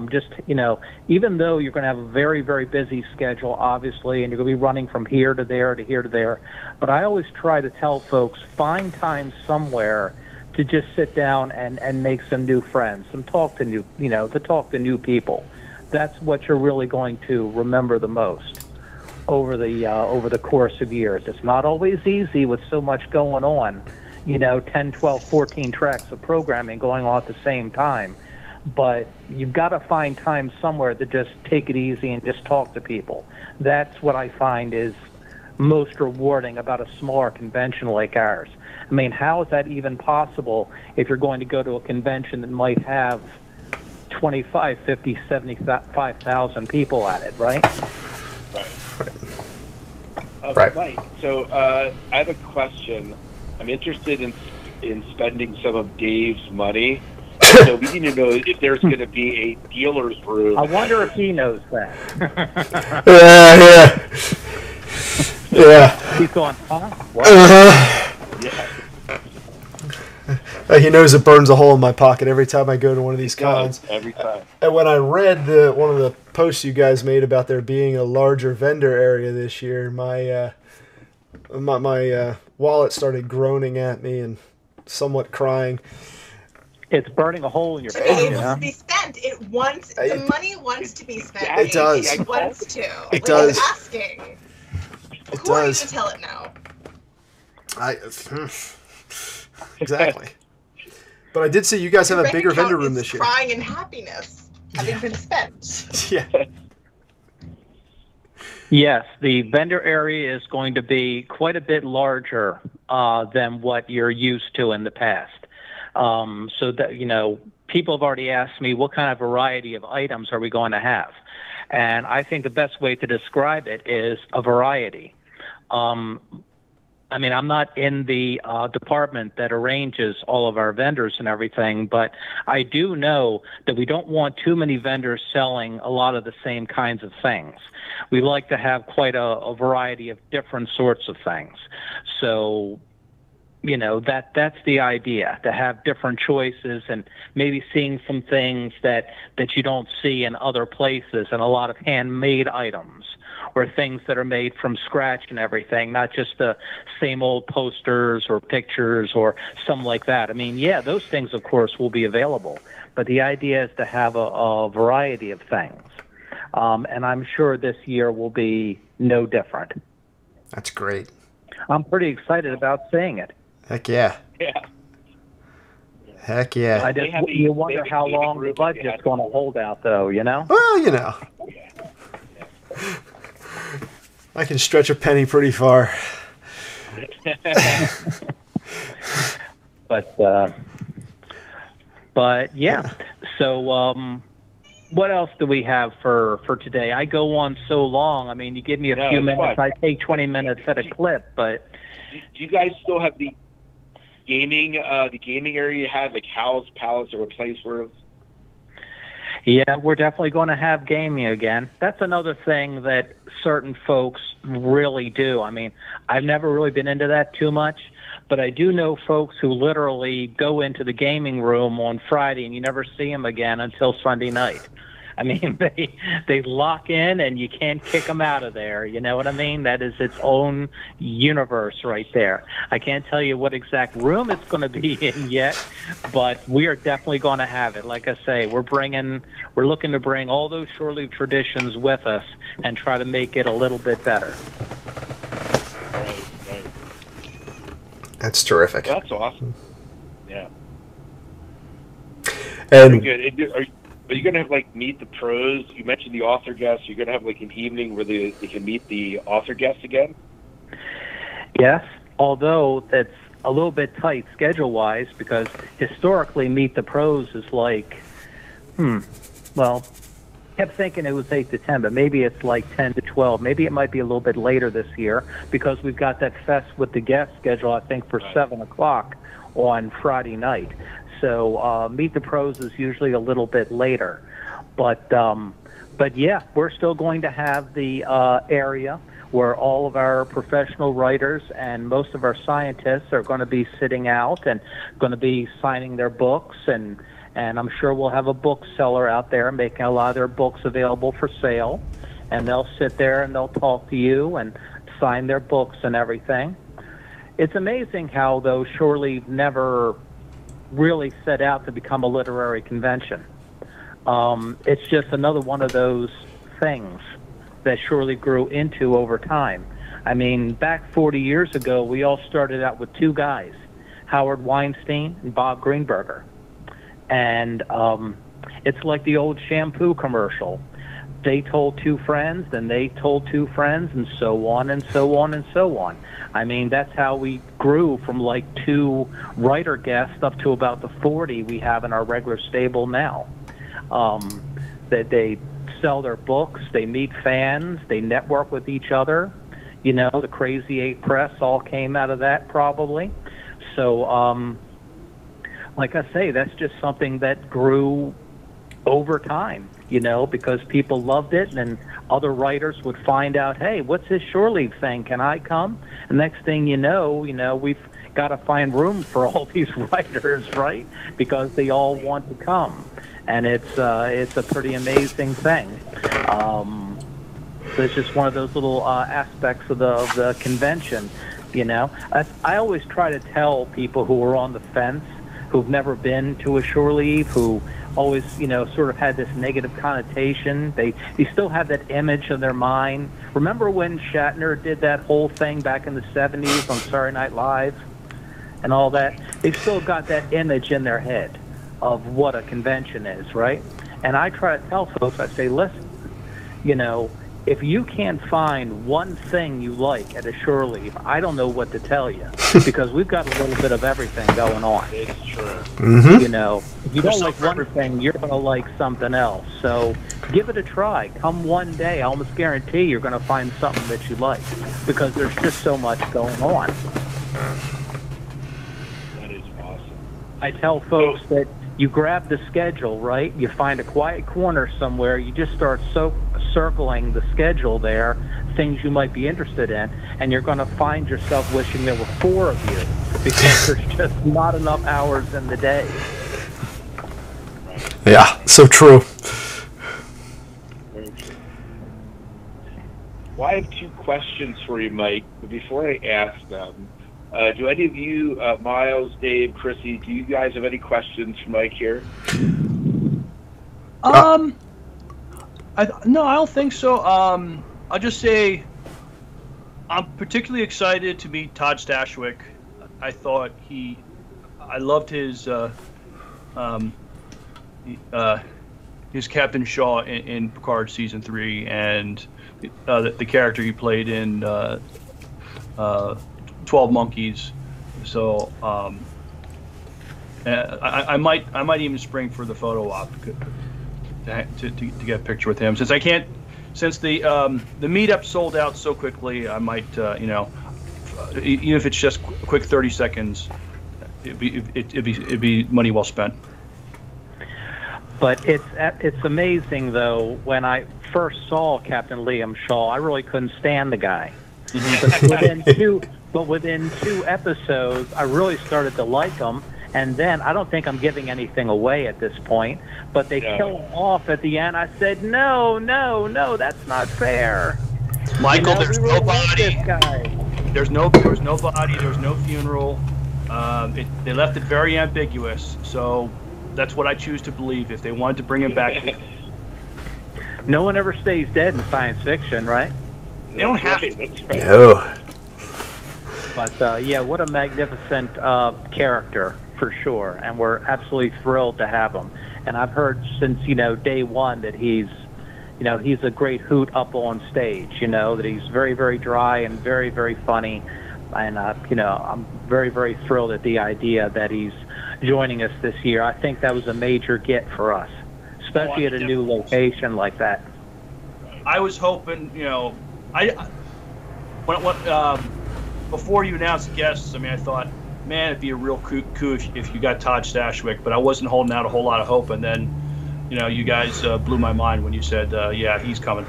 Just, you know, even though you're going to have a very, very busy schedule, obviously, and you're going to be running from here to there to here to there, but I always try to tell folks, find time somewhere to just sit down and make some new friends, to talk to new people. That's what you're really going to remember the most over the course of years. It's not always easy with so much going on, you know, 10, 12, 14 tracks of programming going on at the same time. But you've got to find time somewhere to just take it easy and just talk to people. That's what I find is most rewarding about a smaller convention like ours. I mean, how is that even possible if you're going to go to a convention that might have 25, 50, 75,000 people at it, right? Right. Mike, so I have a question. I'm interested in spending some of Dave's money So we need to know if there's going to be a dealer's room. I wonder if he knows that. Yeah. He's going, huh? What? Yeah. He knows it burns a hole in my pocket every time I go to one of these cons. Every time. And when I read one of the posts you guys made about there being a larger vendor area this year, my wallet started groaning at me and somewhat crying. It's burning a hole in your To be pocket, able huh? to be spent. The money wants to be spent. It does. It wants to. It does. It's asking. It Who are you does. to tell it no? Exactly. But I did see you guys have a bigger vendor room this year. Crying in happiness, having been spent. Yeah. Yes, the vendor area is going to be quite a bit larger than what you're used to in the past. So that, people have already asked me what kind of variety of items are we going to have. And I think the best way to describe it is a variety. I'm not in the department that arranges all of our vendors and everything, but I do know that we don't want too many vendors selling a lot of the same kinds of things. We like to have quite a variety of different sorts of things. So, that's the idea, to have different choices and maybe seeing some things that you don't see in other places, and a lot of handmade items or things that are made from scratch and everything, not just the same old posters or pictures or something like that. Those things, of course, will be available, but the idea is to have a variety of things. And I'm sure this year will be no different. That's great. I'm pretty excited about seeing it. Heck yeah. Yeah. Heck yeah. You wonder how long the budget's going to hold out, though, Well, I can stretch a penny pretty far. But yeah. So what else do we have for today? I go on so long. You give me a few minutes, I take 20 minutes at a clip. But do you guys still have the gaming area you had, like Hal's Palace or a place where? Yeah, we're definitely going to have gaming again. That's another thing that certain folks really do. I've never really been into that too much, but I do know folks who literally go into the gaming room on Friday and you never see them again until Sunday night. They lock in and you can't kick them out of there. You know what I mean? That is its own universe right there. I can't tell you what exact room it's going to be in yet, but we are definitely going to have it. Like I say, we're looking to bring all those shore-leave traditions with us and try to make it a little bit better. Right. That's terrific. That's awesome. Yeah. And Very good. Are you going to have, meet the pros? You mentioned the author guests. You're going to have, an evening where they can meet the author guests again? Yes, although that's a little bit tight schedule-wise because historically Meet the Pros is kept thinking it was 8 to 10, but maybe it's 10 to 12. Maybe it might be a little bit later this year because we've got that Fest with the Guests schedule, I think, for 7 o'clock on Friday night. So Meet the Pros is usually a little bit later. But yeah, we're still going to have the area where all of our professional writers and most of our scientists are going to be sitting out and going to be signing their books. And I'm sure we'll have a bookseller out there making a lot of their books available for sale. And they'll sit there and they'll talk to you and sign their books and everything. It's amazing how, though, Shore Leave never really set out to become a literary convention. It's just another one of those things that Shore Leave grew into over time. Back 40 years ago, we all started out with two guys, Howard Weinstein and Bob Greenberger. And it's like the old shampoo commercial. They told two friends, then they told two friends, and so on and so on and so on. That's how we grew from 2 writer guests up to about the 40 we have in our regular stable now. That they sell their books, they meet fans, they network with each other. The Crazy 8 Press all came out of that probably. So like I say, that's just something that grew over time, because people loved it, and other writers would find out, hey, what's this shore leave thing? Can I come? And next thing you know, we've got to find room for all these writers, right? Because they all want to come, and it's a pretty amazing thing. So it's just one of those little aspects of the convention, I always try to tell people who are on the fence, who've never been to a shore leave, who always, sort of had this negative connotation. They still have that image in their mind. Remember when Shatner did that whole thing back in the 70s on Saturday Night Live and all that? They've still got that image in their head of what a convention is, right? And I try to tell folks, I say, listen, if you can't find one thing you like at a shore leave, I don't know what to tell you, because we've got a little bit of everything going on. It's true. Mm-hmm. If you don't like one thing, you're going to like something else. So give it a try. Come one day. I almost guarantee you're going to find something that you like, because there's just so much going on. That is awesome. I tell folks that you grab the schedule, right? You find a quiet corner somewhere. You just start circling the schedule there, things you might be interested in, and you're going to find yourself wishing there were 4 of you, because there's just not enough hours in the day. Yeah, so true. Well, I have 2 questions for you, Mike. But before I ask them, do any of you, Miles, Dave, Chrissy, do you guys have any questions for Mike here? No, I don't think so. I'll just say I'm particularly excited to meet Todd Stashwick. I loved his Captain Shaw in Picard season 3, and the character he played in 12 Monkeys. So I might even spring for the photo op to get a picture with him. Since the meetup sold out so quickly, I might even if it's just a quick 30 seconds, it'd be money well spent. But it's amazing, though, when I first saw Captain Liam Shaw, I really couldn't stand the guy. But within 2 episodes, I really started to like him. And then, I don't think I'm giving anything away at this point, but they kill him off at the end. I said, no, that's not fair. Michael, there's no body. There was no body. There was no funeral. They left it very ambiguous. So that's what I choose to believe. If they wanted to bring him back, no one ever stays dead in science fiction, right? They don't have to. No. But yeah, what a magnificent character for sure, and we're absolutely thrilled to have him. And I've heard since day one that he's a great hoot up on stage. That he's very, very dry and very, very funny. And I'm very, very thrilled at the idea that he's joining us this year. I think that was a major get for us, especially at a new location like that. I was hoping, before you announced guests, I thought, man, it'd be a real coup if you got Todd Stashwick, but I wasn't holding out a whole lot of hope. And then, you guys blew my mind when you said, yeah, he's coming.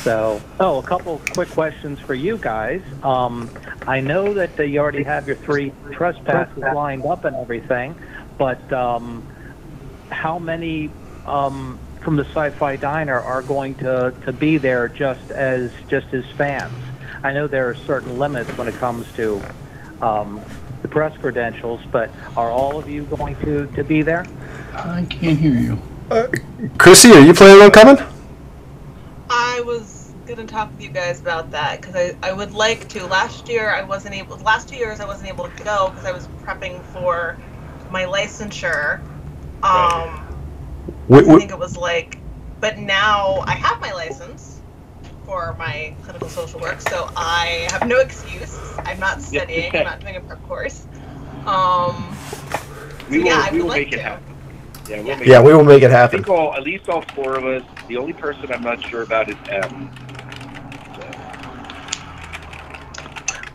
So, a couple quick questions for you guys. I know that you already have your 3 trespasses lined up and everything, but how many from the Sci-Fi Diner are going to be there just as fans? I know there are certain limits when it comes to the press credentials, but are all of you going to be there? I can't hear you. Chrissy, are you planning on coming? I was going to talk with you guys about that, because I would like to. Last 2 years I wasn't able to go because I was prepping for my licensure. I think it was but now I have my license for my clinical social work, so I have no excuse. I'm not studying, I'm not doing a prep course. We will make it happen. We will make it happen. I think at least all 4 of us. The only person I'm not sure about is Em.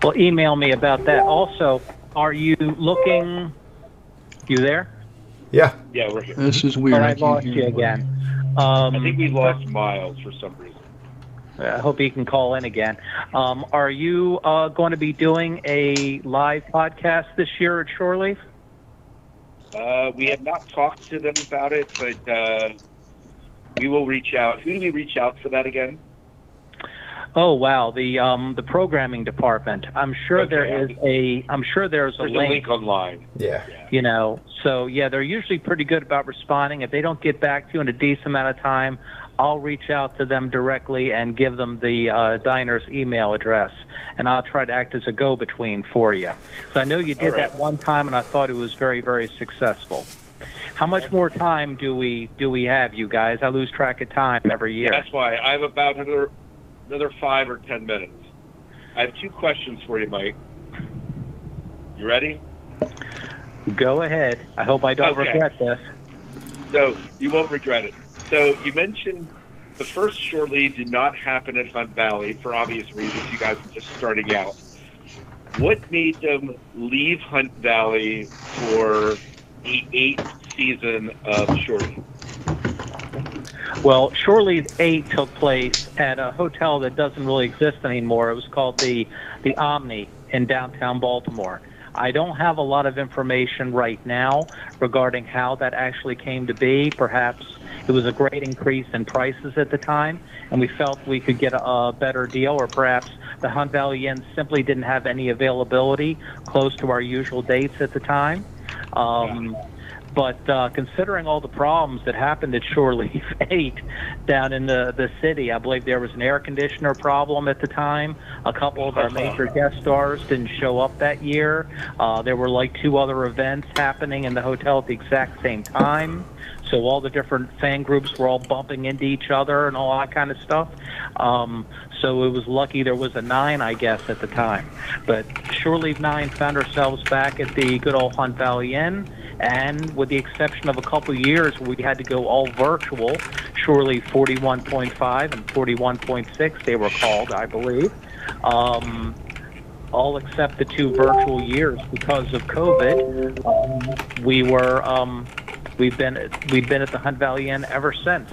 Well, email me about that. Also, Are you looking? You there? Yeah. Yeah, we're here. This is weird. Or I can't lost hear you anybody. again. I think we lost Miles for some reason. I hope he can call in again. Are you going to be doing a live podcast this year at Shore Leave? We have not talked to them about it, but we will reach out. Who do we reach out for that again? Oh wow, the programming department. I'm sure Okay. there's There's a a link. link online. Yeah. You know, so yeah, they're usually pretty good about responding. If they don't get back to you in a decent amount of time, I'll reach out to them directly and give them the diner's email address, and I'll try to act as a go-between for you. So I know you did All right. that one time, and I thought it was very, very successful. How much more time do we have, you guys? I lose track of time every year. That's why I have about another 5 or 10 minutes. I have 2 questions for you, Mike. You ready? Go ahead. I hope I don't Okay. regret this. No, you won't regret it. So you mentioned the first Shore Leave did not happen at Hunt Valley for obvious reasons. You guys were just starting out. What made them leave Hunt Valley for the 8th season of Shore Leave? Well, Shore Leave 8 took place at a hotel that doesn't really exist anymore. It was called the Omni in downtown Baltimore. I don't have a lot of information right now regarding how that actually came to be. Perhaps it was a great increase in prices at the time, and we felt we could get a better deal, or perhaps the Hunt Valley Inn simply didn't have any availability close to our usual dates at the time. But considering all the problems that happened at Shore Leave 8 down in the city, I believe there was an air conditioner problem at the time. A couple of our major guest stars didn't show up that year. There were like 2 other events happening in the hotel at the exact same time. So all the different fan groups were all bumping into each other and all that kind of stuff. So it was lucky there was a 9, I guess, at the time. But Shore Leave 9 found ourselves back at the good old Hunt Valley Inn. And with the exception of a couple of years where we had to go all virtual, Shore Leave 41.5 and 41.6, they were called, I believe. All except the 2 virtual years because of COVID. We've been at the Hunt Valley Inn ever since.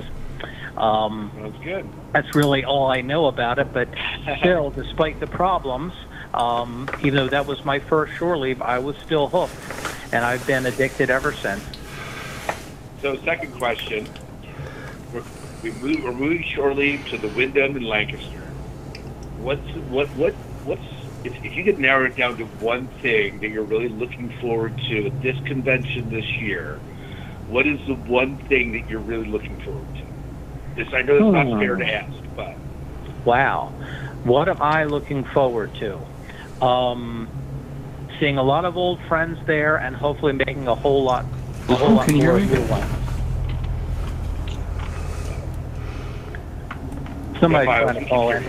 That's good. That's really all I know about it. But still, despite the problems, even though that was my first Shore Leave, I was still hooked, and I've been addicted ever since. So second question. We're moving Shore Leave to the Wyndham in Lancaster. If you could narrow it down to one thing that you're really looking forward to at this convention this year, what is the one thing that you're really looking forward to? I know it's not fair to ask, but... Wow. What am I looking forward to? Seeing a lot of old friends there and hopefully making a whole lot Can you more hear me? new ones. Somebody's Yeah, trying to call in.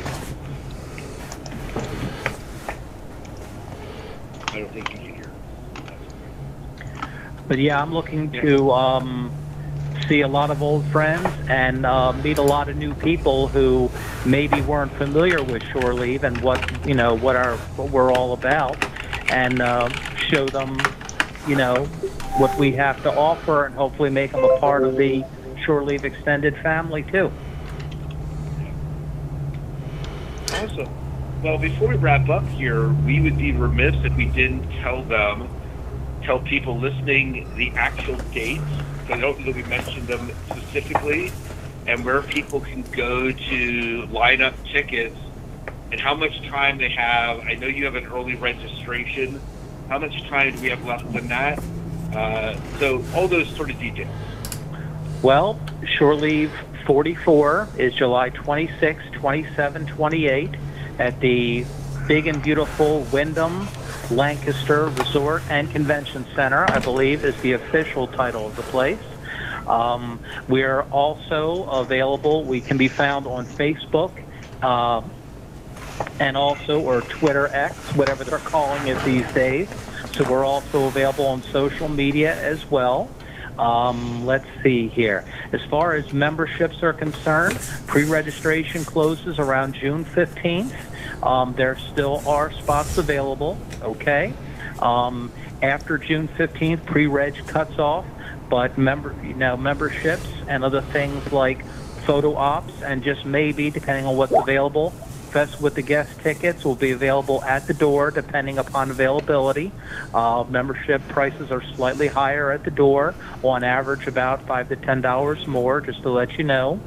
I don't think you can hear. But yeah, I'm looking to see a lot of old friends and meet a lot of new people who maybe weren't familiar with Shore Leave and what we're all about, and show them, what we have to offer, and hopefully make them a part of the Shore Leave extended family too. Awesome. Well, before we wrap up here, we would be remiss if we didn't tell people listening the actual dates. I don't know that we mentioned them specifically, and where people can go to line up tickets and how much time they have. I know you have an early registration. How much time do we have left in that? So all those sort of details. Well, Shore Leave 44 is July 26, 27, 28 at the big and beautiful Wyndham Lancaster Resort and Convention Center, I believe, is the official title of the place. We're also available. We can be found on Facebook and also, or Twitter X, whatever they're calling it these days. So we're also available on social media as well. Let's see here. As far as memberships are concerned, pre-registration closes around June 15th. There still are spots available, okay? After June 15th, pre-reg cuts off, but memberships and other things like photo ops and just maybe, depending on what's available, Fest with the Guest tickets will be available at the door depending upon availability. Membership prices are slightly higher at the door, on average about $5 to $10 more, just to let you know,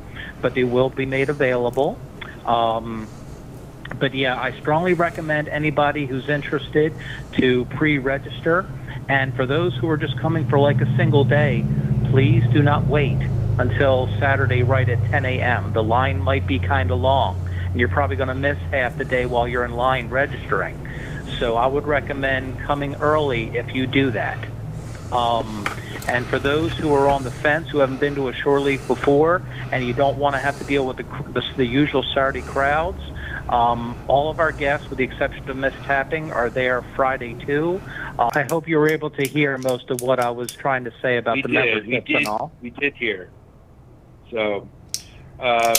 but they will be made available. But yeah, I strongly recommend anybody who's interested to pre-register. And for those who are just coming for like a single day, please do not wait until Saturday right at 10 a.m. The line might be kind of long, and you're probably going to miss half the day while you're in line registering. So I would recommend coming early if you do that. And for those who are on the fence, who haven't been to a shore leave before, and you don't want to have to deal with the usual Saturday crowds, all of our guests, with the exception of Miss Tapping, are there Friday too. I hope you were able to hear most of what I was trying to say about the memberships and all. We did hear. So, well,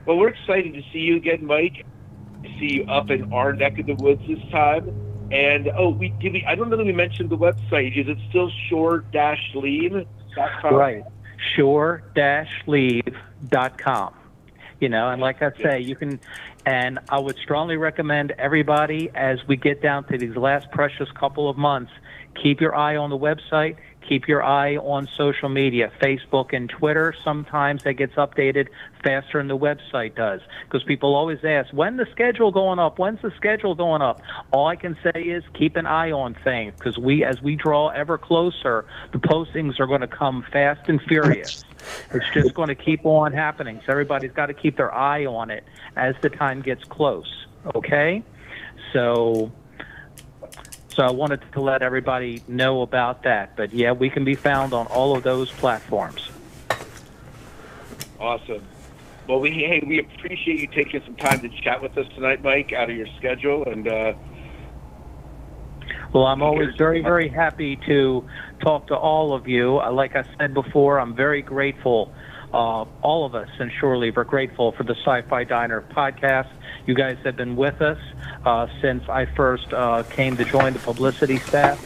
we're excited to see you again, Mike. To see you up in our neck of the woods this time. And I don't know that we mentioned the website. Is it still shore-leave.com? Right, shore-leave.com. And like I say, you can, and I would strongly recommend everybody, as we get down to these last precious couple of months, keep your eye on the website, keep your eye on social media, Facebook and Twitter. Sometimes that gets updated faster than the website does, because people always ask, when's the schedule going up? When's the schedule going up? All I can say is keep an eye on things, because as we draw ever closer, the postings are going to come fast and furious. It's just going to keep on happening. So everybody's got to keep their eye on it as the time gets close. Okay? So I wanted to let everybody know about that. But yeah, we can be found on all of those platforms. Awesome. Well, we appreciate you taking some time to chat with us tonight, Mike, out of your schedule. And well, I'm always very, very happy to talk to all of you. Like I said before, I'm very grateful. All of us in Shore Leave are grateful for the SciFi Diner Podcast. You guys have been with us since I first came to join the publicity staff.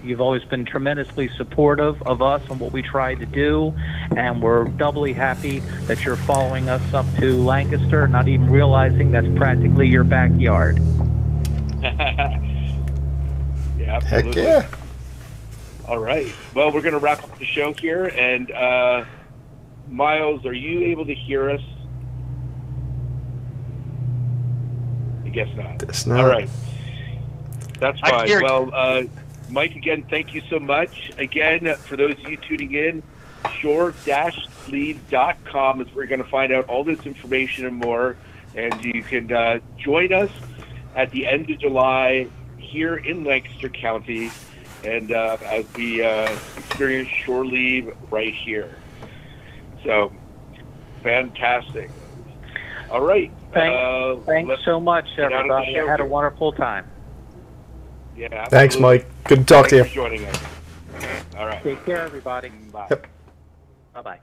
You've always been tremendously supportive of us and what we try to do, and we're doubly happy that you're following us up to Lancaster, not even realizing that's practically your backyard. Yeah, absolutely. Heck yeah. All right. Well, we're going to wrap up the show here, and Miles, are you able to hear us? I guess not. Guess not. All right. That's I fine. hear you. Well, Mike, again, thank you so much. Again, for those of you tuning in, shore-leave.com is where you're going to find out all this information and more. And you can join us at the end of July here in Lancaster County, and as we experience Shore Leave right here. So, fantastic. All right. Thanks so much, everybody. I had a wonderful time. Yeah, absolutely. Thanks, Mike. Good to talk to you. Thanks for joining us. All right. Take care, everybody. Bye. Yep. Bye-bye.